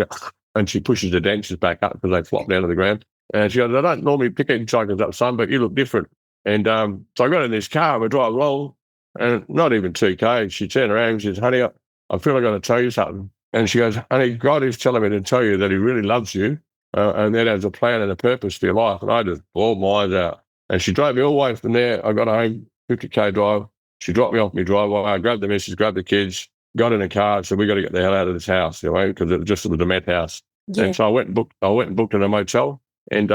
And she pushes the dentures back up because they flop down to the ground. And she goes, I don't normally pick hitchhikers up, son, but you look different. And so I got in this car, and we drive along, and not even 2 k's. She turned around and she says, honey, I feel like I've got to tell you something. And she goes, honey, God is telling me to tell you that he really loves you and that has a plan and a purpose for your life. And I just bawled my eyes out. And she drove me all the way from there. I got home, 50k drive. She dropped me off my driveway. I grabbed the missus, grabbed the kids, got in the car, said, we got to get the hell out of this house, you know, because it just was a meth house. Yeah. And so I went and booked in a motel, and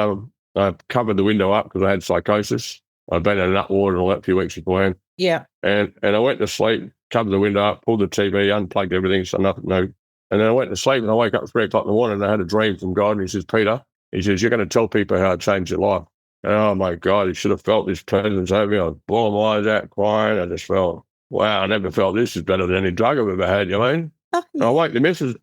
I covered the window up because I had psychosis. I'd been in a nut ward and all that a few weeks beforehand. Yeah. And I went to sleep, covered the window up, pulled the TV, unplugged everything, so nothing, no. And then I went to sleep, and I woke up at 3 o'clock in the morning, and I had a dream from God, and he says, Peter, he says, you're going to tell people how I changed your life. And oh, my God, he should have felt this presence over me. I was bawling my eyes out, crying. I just felt, wow, I never felt this is better than any drug I've ever had, you know what I mean? And I woke the missus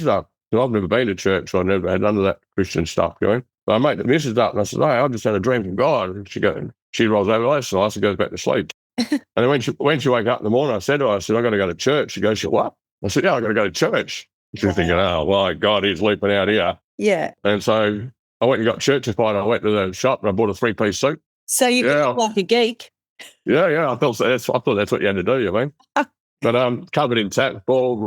up, because I've never been to church, so I never had none of that Christian stuff going. But I make the missus up, and I said, hey, I just had a dream from God. And she rolls over, so I goes back to sleep. And then when she woke up in the morning, I said to her, I've got to go to church. She goes, what? I said, yeah, I've got to go to church. She was thinking, oh, my God, he's leaping out here. Yeah. And so I went and got churchified. I went to the shop and I bought a 3-piece suit. So you look like a geek. Yeah. I thought that's what you had to do, you mean? But covered in tat, ball.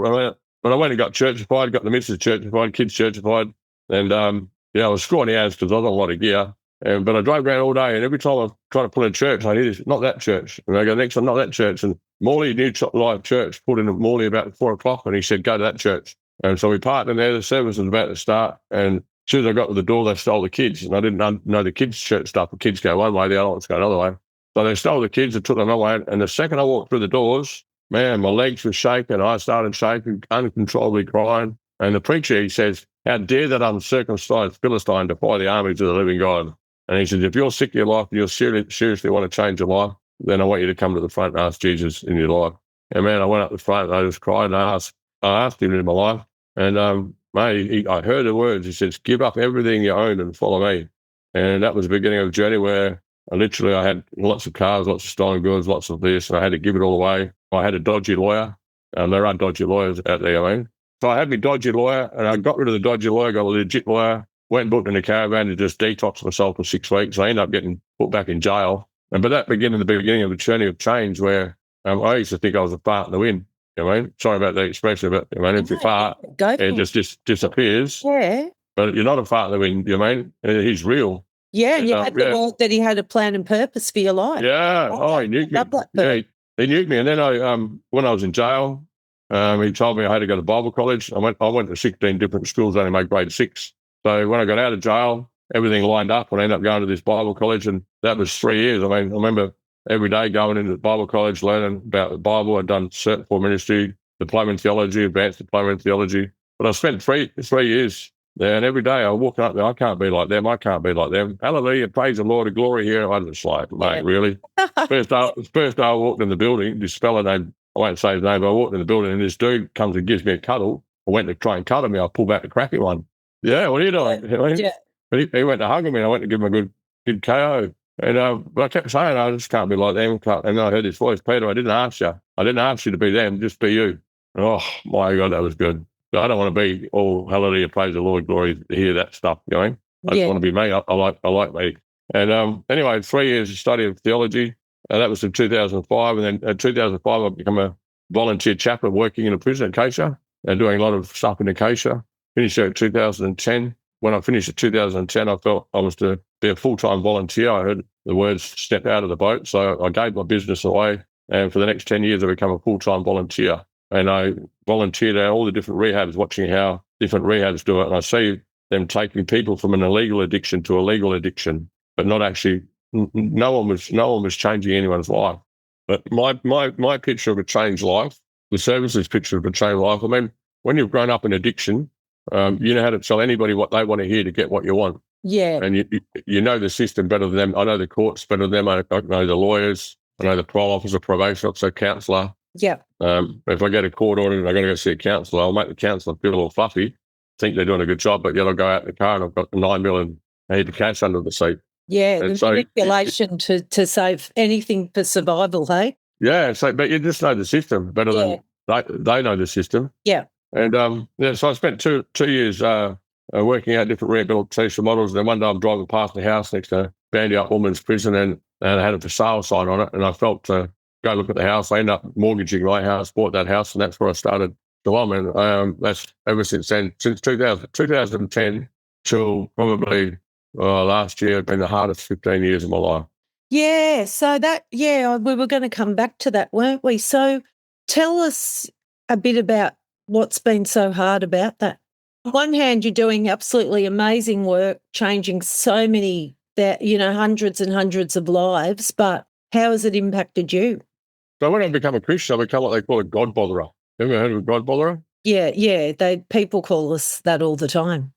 But I went and got churchified, got the missus churchified, kids churchified. And, I was screwing the ass because I was on a lot of gear. But I drove around all day, and every time I try to pull in church, I hear this, not that church. And I go, next one, not that church. And Morley, New Life Church, pulled in Morley about 4 o'clock, and he said, go to that church. And so we parked in there. The service was about to start. And as soon as I got to the door, they stole the kids. And I didn't know the kids' church stuff. The kids go one way, the adults go another way. So they stole the kids and took them away. And the second I walked through the doors, man, my legs were shaking. I started shaking, uncontrollably crying. And the preacher, he says, how dare that uncircumcised Philistine defy the armies of the living God? And he says, if you're sick of your life and you seriously want to change your life, then I want you to come to the front and ask Jesus in your life. And man, I went up the front and I just cried and I asked him in my life. And I heard the words. He says, give up everything you own and follow me. And that was the beginning of a journey where I had lots of cars, lots of stolen goods, lots of this, and I had to give it all away. I had a dodgy lawyer. There are dodgy lawyers out there, I mean. So I had my dodgy lawyer, and I got rid of the dodgy lawyer, got a legit lawyer, went and booked in a caravan to just detox myself for 6 weeks. I ended up getting put back in jail. But that began the beginning of a journey of change where I used to think I was a fart in the wind. You know what I mean? Sorry about the expression, but if you fart, it just disappears. Yeah. But you're not a fart in the wind, you know what I mean? He's real. Yeah, you had the word that he had a plan and purpose for your life. Yeah. He nuked me. Yeah, he nuked me. And then when I was in jail, he told me I had to go to Bible college. I went to 16 different schools, only made grade 6. So when I got out of jail, everything lined up, and I ended up going to this Bible college, and that was 3 years. I mean, I remember every day going into the Bible college, learning about the Bible. I'd done Cert for Ministry, Diploma in Theology, Advanced Diploma in Theology. But I spent three years there, and every day I was walking up there, I can't be like them, I can't be like them. Hallelujah, praise the Lord, of glory here. I was just like, mate, really? First day I walked in the building, this fella named, I won't say his name, but I walked in the building, and this dude comes and gives me a cuddle. I went to try and cuddle me. I pulled back the crappy one. Yeah, what are you doing? Yeah. But he went to hug me, and I went to give him a good KO. And but I kept saying, I just can't be like them. And then I heard this voice, Peter, I didn't ask you to be them, just be you. And, oh, my God, that was good. But I don't want to be all hallelujah, praise the Lord, glory, to hear that stuff going. I just want to be me. I like me. And anyway, 3 years of study of theology. That was in 2005. And then in 2005, I became a volunteer chaplain working in a prison at Acacia and doing a lot of stuff in Acacia. Finished there in 2010. When I finished in 2010, I felt I was to be a full-time volunteer. I heard the words step out of the boat. So I gave my business away. And for the next 10 years, I became a full-time volunteer. And I volunteered at all the different rehabs, watching how different rehabs do it. And I see them taking people from an illegal addiction to a legal addiction, but not actually, no one was changing anyone's life. But my picture of a changed life, the services picture of a changed life, I mean, when you've grown up in addiction, you know how to tell anybody what they want to hear to get what you want. Yeah. And you know the system better than them. I know the courts better than them. I know the lawyers. I know the parole officer, probation officer, counsellor. Yeah. If I get a court order and I got to go see a counsellor, I'll make the counsellor feel a little fluffy, think they're doing a good job, but yet I'll go out in the car and I've got $9 million I need cash under the seat. Yeah, the manipulation to save anything for survival, hey? Yeah, so but you just know the system better than they know the system. Yeah. And so I spent two years working out different rehabilitation models. And then one day I'm driving past the house next to Bandy Up Women's Prison, and I had a for sale sign on it. And I felt to go look at the house. I ended up mortgaging my house, bought that house, and that's where I started Shalom. And that's ever since then, since 2010 till probably last year, it's been the hardest 15 years of my life. Yeah, so we were going to come back to that, weren't we? So tell us a bit about what's been so hard about that. On one hand, you're doing absolutely amazing work, changing so many, hundreds and hundreds of lives, but how has it impacted you? So when I become a Christian, I become what they call a God botherer. Have you ever heard of a God botherer? Yeah. People call us that all the time.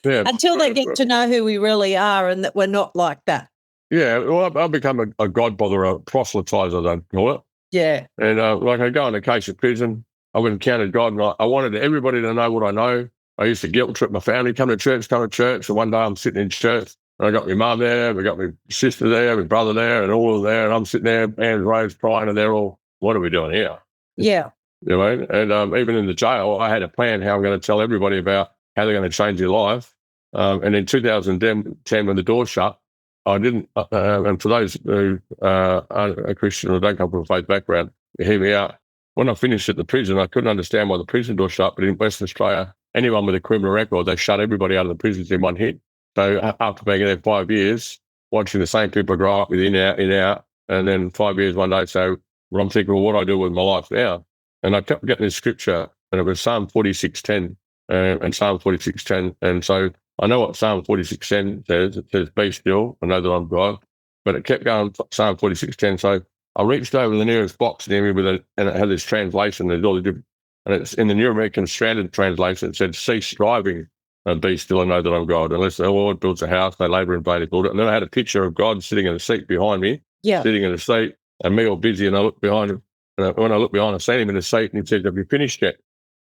Yeah. Until they get to know who we really are and that we're not like that. Yeah, well, I've become a God botherer, proselytizer, they call it. Yeah. And I go in Acacia prison, I went and encountered God, and I wanted everybody to know what I know. I used to guilt trip my family, come to church. And one day I'm sitting in church, And I got my mum there, we got my sister there, my brother there, and all of there. And I'm sitting there, hands raised, crying, and they're all, what are we doing here? Yeah. You know, and even in the jail, I had a plan how I'm going to tell everybody about how they're going to change their life. And in 2010, when the door shut, I didn't, and for those who are a Christian or don't come from a faith background, you hear me out. When I finished at the prison, I couldn't understand why the prison door shut, but in Western Australia, anyone with a criminal record, they shut everybody out of the prisons in one hit. So after being there 5 years, watching the same people grow up with in, out, and then 5 years one day, so well, I'm thinking, well, what do I do with my life now? And I kept getting this scripture, and it was Psalm 46:10, and Psalm 46:10. And so I know what Psalm 46:10 says. It says, be still, I know that I'm God. But it kept going, Psalm 46:10. So I reached over the nearest box near me and it had this translation. There's all the different, and it's in the New American Standard Translation. It said, cease striving and be still and know that I'm God. Unless the Lord builds a house, they labour in vain to build it. And then I had a picture of God sitting in a seat behind me, sitting in a seat, and me all busy. And I looked behind him. And when I looked behind, I seen him in a seat, and he said, have you finished yet?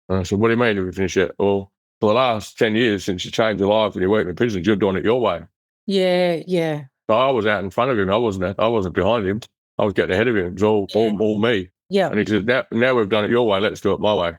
And I said, what do you mean, have you finished yet? Well, for the last 10 years since you changed your life and you worked in prisons, you're doing it your way. Yeah, yeah. So I was out in front of him. I wasn't behind him. I was getting ahead of him. It was all me. Yeah. And he said, now we've done it your way, let's do it my way.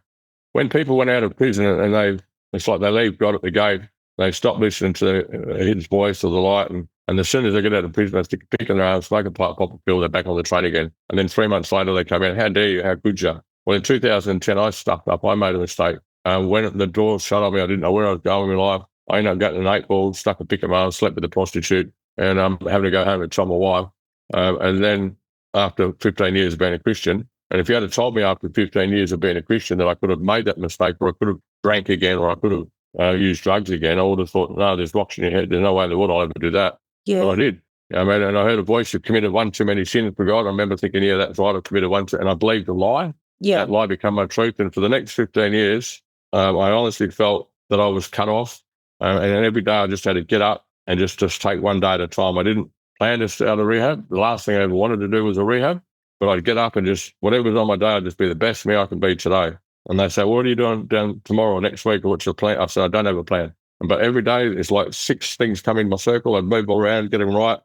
When people went out of prison and it's like they leave God at the gate, they stop listening to his voice or the light, and as soon as they get out of prison, they stick a pick in their arm, smoke a pipe, pop a pill, they're back on the train again. And then 3 months later, they come in, how dare you, how could you? Well, in 2010, I stuffed up. I made a mistake. When the door shut on me, I didn't know where I was going in my life. I ended up getting an 8-ball, stuck a pick in my arm, slept with a prostitute, and having to go home and tell my wife. And then after 15 years of being a Christian, and if you had told me after 15 years of being a Christian that I could have made that mistake, or I could have drank again, or I could have used drugs again, I would have thought, no, there's rocks in your head. There's no way in the world I'll ever do that. Yeah. But I did. I mean, and I heard a voice, you've committed one too many sins for God. I remember thinking, yeah, that's right, I've committed one too, and I believed a lie. Yeah. That lie became my truth. And for the next 15 years, I honestly felt that I was cut off. And every day I just had to get up and just take one day at a time. I didn't plan to stay out of rehab. The last thing I ever wanted to do was a rehab. But I'd get up and just, whatever was on my day, I'd just be the best me I can be today. And they say, what are you doing down tomorrow or next week, or what's your plan? I said, I don't have a plan. But every day it's like 6 things come in my circle. I'd move all around, get them right.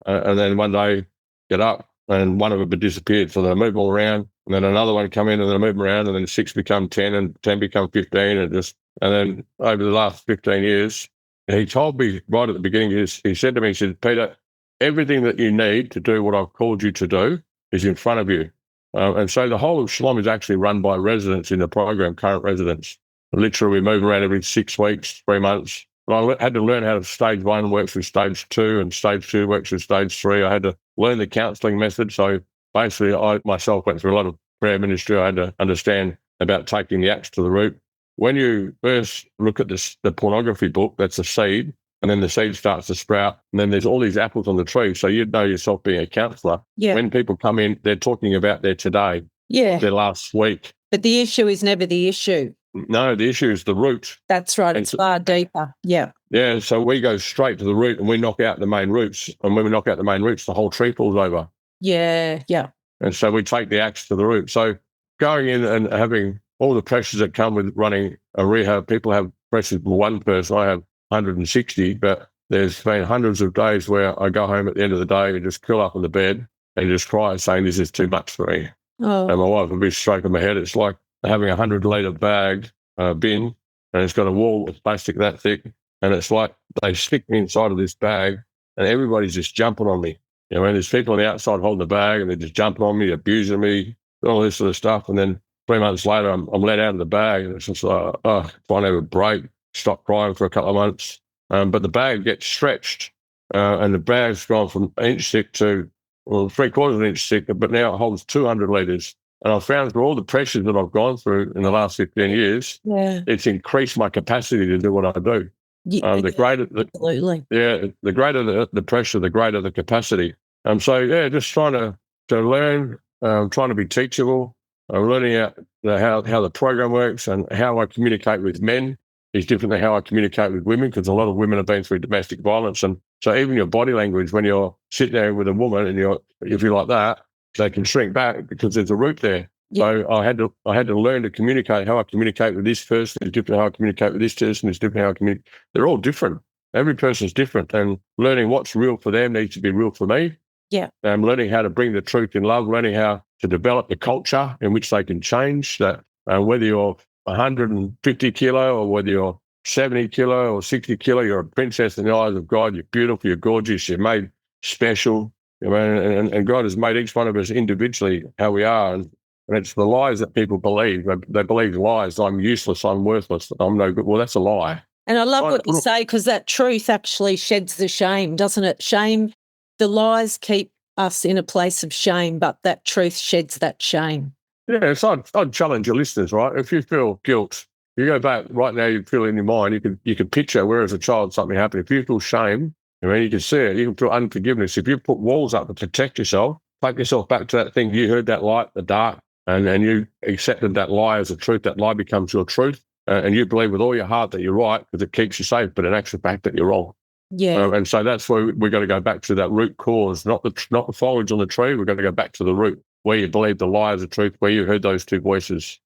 And then one day get up and one of them had disappeared. So then I move all around, and then another one come in, and then I move them around, and then 6 become 10 and 10 become 15. And then over the last 15 years, he told me right at the beginning, he said to me, he said, Peter, everything that you need to do what I've called you to do is in front of you. And so the whole of Shalom is actually run by residents in the program, current residents. Literally, we move around every 6 weeks, 3 months. But I had to learn how to stage 1 works with stage 2, and stage 2 works with stage 3. I had to learn the counselling method. So basically, I myself went through a lot of prayer ministry. I had to understand about taking the axe to the root. When you first look at the pornography book, that's a seed, and then the seed starts to sprout, and then there's all these apples on the tree. So you'd know yourself being a counsellor. Yeah. When people come in, they're talking about their today, their last week. But the issue is never the issue. No, the issue is the root. That's right. It's far deeper. Yeah. Yeah, so we go straight to the root and we knock out the main roots. And when we knock out the main roots, the whole tree falls over. Yeah, yeah. And so we take the axe to the root. So going in and having all the pressures that come with running a rehab, people have pressures for one person. I have 160, but there's been hundreds of days where I go home at the end of the day and just curl up in the bed and just cry, saying this is too much for me. Oh. And my wife would be stroking my head. It's like having a 100-litre bag, bin, and it's got a wall of plastic that thick. And it's like they stick me inside of this bag and everybody's just jumping on me. You know, and there's people on the outside holding the bag and they're just jumping on me, abusing me, all this sort of stuff. And then 3 months later, I'm let out of the bag and it's just like, if I have a break, stop crying for a couple of months. But the bag gets stretched and the bag's gone from an inch thick to, 3/4 of an inch thick, but now it holds 200 litres. And I've found through all the pressures that I've gone through in the last 15 years, it's increased my capacity to do what I do. The greater, the greater the pressure, the greater the capacity. So just trying to learn, trying to be teachable, learning out how the program works and how I communicate with men is different than how I communicate with women, because a lot of women have been through domestic violence, and so even your body language when you're sitting there with a woman and if you're like that, they can shrink back because there's a root there. So I had to learn to communicate. How I communicate with this person is different. How I communicate with this person is different. How I communicate. They're all different. every person's different, and learning what's real for them needs to be real for me. Yeah. Learning how to bring the truth in love, learning how to develop the culture in which they can change that. Whether you're 150 kilo or whether you're 70 kilo or 60 kilo, you're a princess in the eyes of God. You're beautiful, you're gorgeous, you're made special. And God has made each one of us individually how we are. And it's the lies that people believe. They believe lies. I'm useless, I'm worthless, I'm no good. Well, that's a lie. And I love what you say, because that truth actually sheds the shame, doesn't it? Shame, the lies keep us in a place of shame, but that truth sheds that shame. Yeah, so I'd challenge your listeners, right? If you feel guilt, you go back right now, you feel in your mind, you can picture where as a child something happened. If you feel shame, you can see it. You can feel unforgiveness. If you put walls up to protect yourself, take yourself back to that thing. You heard that light, the dark, and you accepted that lie as a truth. That lie becomes your truth. And you believe with all your heart that you're right because it keeps you safe, but in actual fact that you're wrong. Yeah. And so that's where we're going to go back to that root cause, not the foliage on the tree. We're going to go back to the root, where you believe the lie is the truth, where you heard those two voices.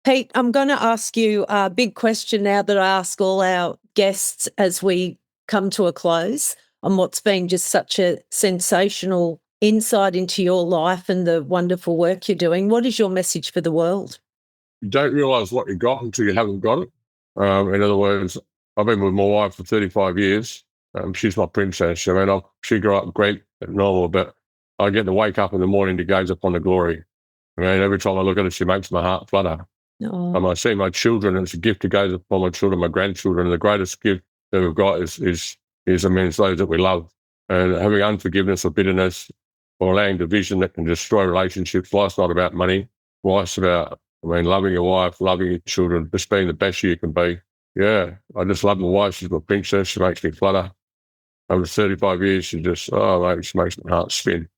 Pete, I'm going to ask you a big question now that I ask all our guests as we come to a close on what's been just such a sensational insight into your life and the wonderful work you're doing. What is your message for the world? You don't realise what you got until you haven't got it. In other words, I've been with my wife for 35 years. She's my princess. She grew up great and normal, but I get to wake up in the morning to gaze upon the glory. Every time I look at her, she makes my heart flutter. Oh. I see my children, and it's a gift to gaze upon my children, my grandchildren. And the greatest gift that we've got is it's those that we love. And having unforgiveness or bitterness or allowing division that can destroy relationships. Life's not about money. Life's about, loving your wife, loving your children, just being the best you can be. Yeah, I just love my wife. She's my princess. She makes me flutter. Over 35 years, she makes my heart spin.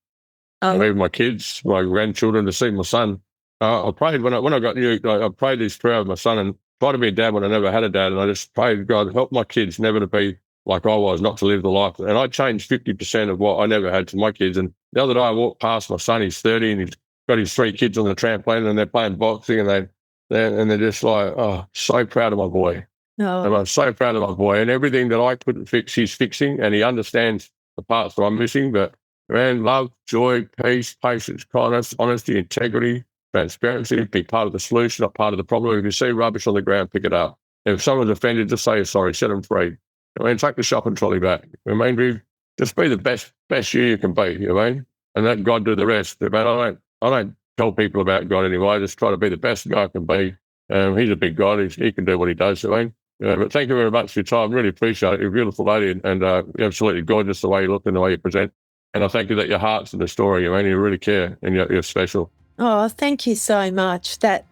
And even my kids, my grandchildren, to see my son. I prayed when I got new, I prayed this prayer of my son and tried to be a dad when I never had a dad. And I just prayed, God, help my kids never to be like I was, not to live the life. And I changed 50% of what I never had to my kids. And the other day I walked past my son, he's 30 and he's got his 3 kids on the trampoline and they're playing boxing and they're just like, oh, so proud of my boy. Oh. And I'm so proud of my boy. And everything that I couldn't fix, he's fixing, and he understands the parts that I'm missing. But love, joy, peace, patience, kindness, honesty, integrity, transparency, be part of the solution, not part of the problem. If you see rubbish on the ground, pick it up. If someone's offended, just say sorry, set them free. Take the shopping trolley back. Just be the best you can be, and let God do the rest. I don't tell people about God anymore. I just try to be the best guy I can be. He's a big God. He can do what he does, but thank you very much for your time. Really appreciate it. You're a beautiful lady and absolutely gorgeous the way you look and the way you present. And I thank you that your heart's in the story, you really care and you're special. Oh, thank you so much. They're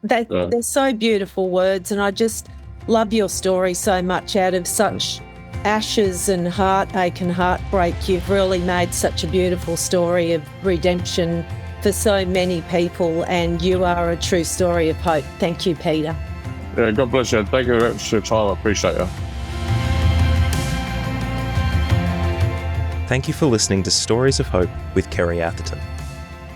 so beautiful words, and I just love your story so much. Out of such ashes and heartache and heartbreak, you've really made such a beautiful story of redemption for so many people, and you are a true story of hope. Thank you, Peter. Yeah, God bless you. Thank you very much for your time. I appreciate you. Thank you for listening to Stories of Hope with Kerry Atherton.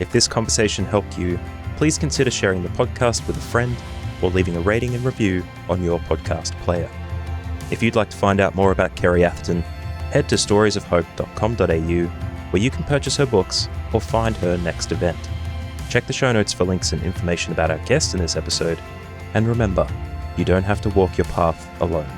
If this conversation helped you, please consider sharing the podcast with a friend or leaving a rating and review on your podcast player. If you'd like to find out more about Kerry Atherton, head to storiesofhope.com.au, where you can purchase her books or find her next event. Check the show notes for links and information about our guest in this episode. And remember, you don't have to walk your path alone.